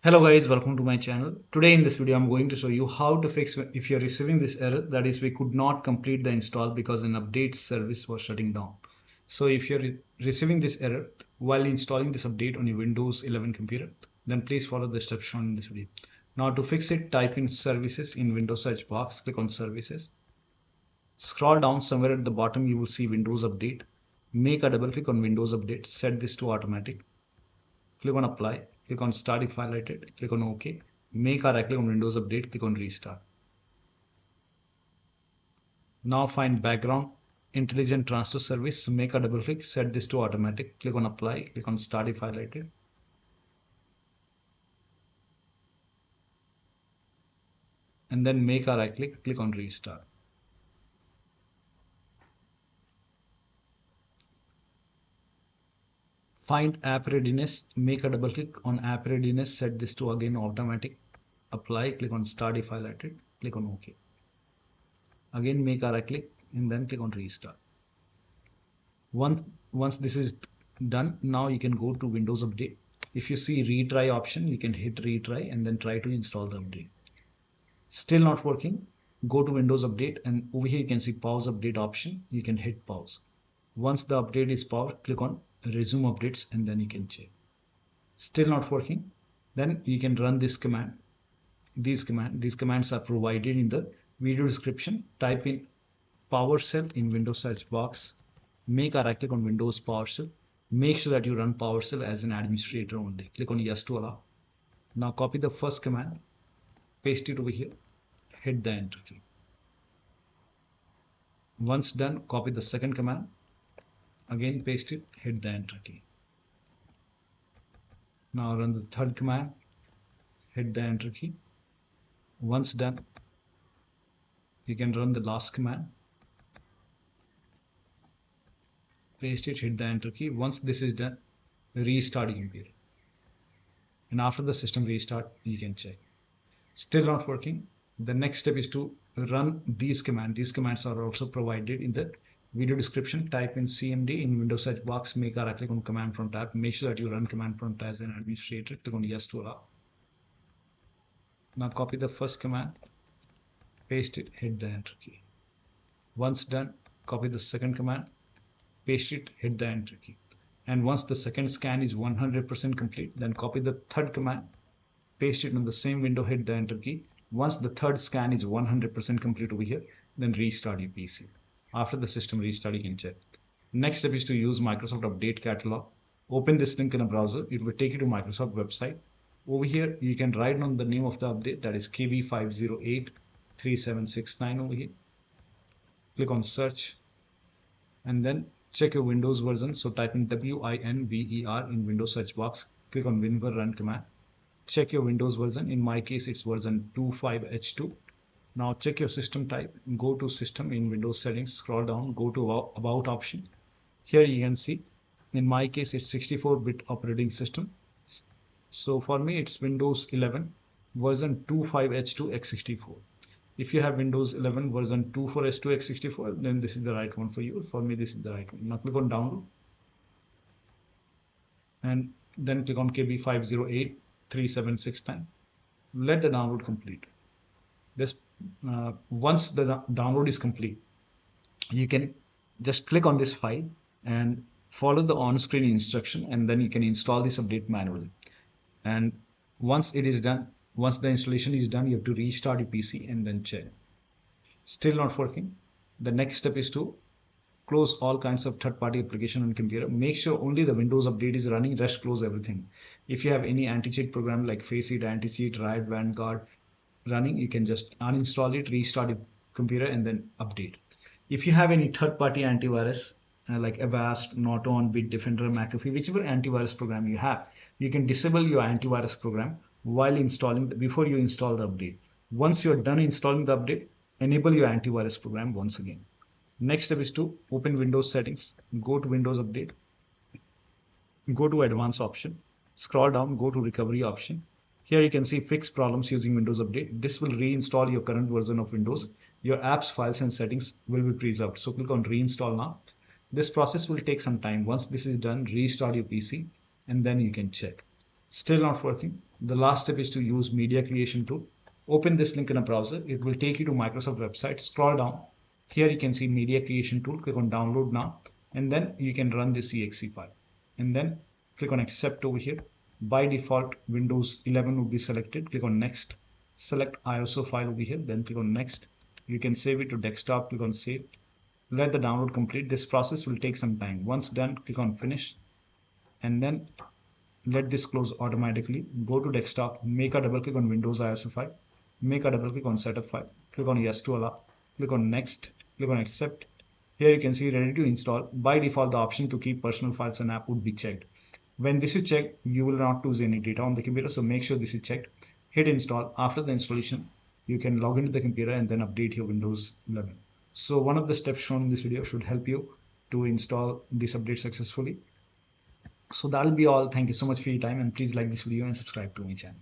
Hello guys, welcome to my channel. Today in this video I'm going to show you how to fix if you're receiving this error, that is we could not complete the install because an update service was shutting down. So if you're receiving this error while installing this update on your Windows 11 computer, then please follow the steps shown in this video. Now to fix it, type in services in Windows search box, click on services. Scroll down somewhere at the bottom you will see Windows Update. Make a double click on Windows Update, set this to automatic. Click on apply, click on start if highlighted, click on OK. Make a right click on Windows Update, click on restart. Now find background intelligent transfer service, make a double click, set this to automatic, click on apply, click on start if highlighted. And then make a right click, click on restart. Find app readiness, make a double click on app readiness, set this to again automatic, apply, click on start if highlighted, click on OK. Again make a right click and then click on restart. Once this is done, now you can go to Windows Update. If you see retry option, you can hit retry and then try to install the update. Still not working, go to Windows Update and over here you can see pause update option. You can hit pause. Once the update is paused, click on resume updates and then you can check. Still not working, then you can run this command. These commands are provided in the video description. Type in PowerShell in Windows search box. Make a right click on Windows PowerShell. Make sure that you run PowerShell as an administrator only. Click on yes to allow. Now copy the first command, paste it over here, hit the enter key. Once done, copy the second command, again paste it, hit the enter key. Now run the third command, hit the enter key. Once done, you can run the last command, paste it, hit the enter key. Once this is done, restart your computer. And after the system restart, you can check. Still not working. The next step is to run these commands. These commands are also provided in the video description. Type in cmd in Windows search box, make a right click on command prompt tab. Make sure that you run command prompt as an administrator. Click on yes to allow. Now copy the first command, paste it, hit the enter key. Once done, copy the second command, paste it, hit the enter key. And once the second scan is 100% complete, then copy the third command, paste it on the same window, hit the enter key. Once the third scan is 100% complete over here, then restart your PC. After the system restart, you can check. Next step is to use Microsoft Update Catalog. Open this link in a browser. It will take you to Microsoft website. Over here, you can write down the name of the update, that is KB5083769 over here. Click on search and then check your Windows version. So type in WINVER in Windows search box. Click on WinVer run command. Check your Windows version. In my case, it's version 25H2. Now check your system type. Go to system in Windows settings. Scroll down. Go to about option. Here you can see. In my case, it's 64-bit operating system. So for me, it's Windows 11 version 25H2 x64. If you have Windows 11 version 24H2 x64, then this is the right one for you. For me, this is the right one. Now click on download and then click on KB5083769. Let the download complete. Once the download is complete, you can just click on this file and follow the on-screen instruction, and then you can install this update manually. And once it is done, once the installation is done, you have to restart your PC and then check. Still not working. The next step is to close all kinds of third-party application on computer. Make sure only the Windows update is running, rest close everything. If you have any anti-cheat program like Faceit, Anti-Cheat, Riot, Vanguard running, you can just uninstall it, restart your computer and then update. If you have any third-party antivirus like Avast, Norton, Bitdefender, McAfee, whichever antivirus program you have, you can disable your antivirus program while installing before you install the update. Once you're done installing the update, enable your antivirus program once again. Next step is to open Windows settings, go to Windows Update, go to Advanced option, scroll down, go to Recovery option. Here you can see fix problems using Windows Update. This will reinstall your current version of Windows. Your apps, files and settings will be preserved. So click on reinstall now. This process will take some time. Once this is done, restart your PC and then you can check. Still not working. The last step is to use media creation tool. Open this link in a browser. It will take you to Microsoft website. Scroll down. Here you can see media creation tool. Click on download now, and then you can run this exe file, and then click on accept over here. By default, Windows 11 will be selected. Click on next. Select ISO file over here, then click on next. You can save it to desktop. Click on save. Let the download complete. This process will take some time. Once done, click on finish, and then let this close automatically. Go to desktop, make a double click on Windows ISO file, make a double click on setup file, click on yes to allow, click on next, click on accept. Here you can see ready to install. By default, the option to keep personal files and app would be checked. When this is checked, you will not lose any data on the computer, so make sure this is checked. Hit install. After the installation, you can log into the computer and then update your Windows 11. So one of the steps shown in this video should help you to install this update successfully. So that'll be all. Thank you so much for your time, and please like this video and subscribe to my channel.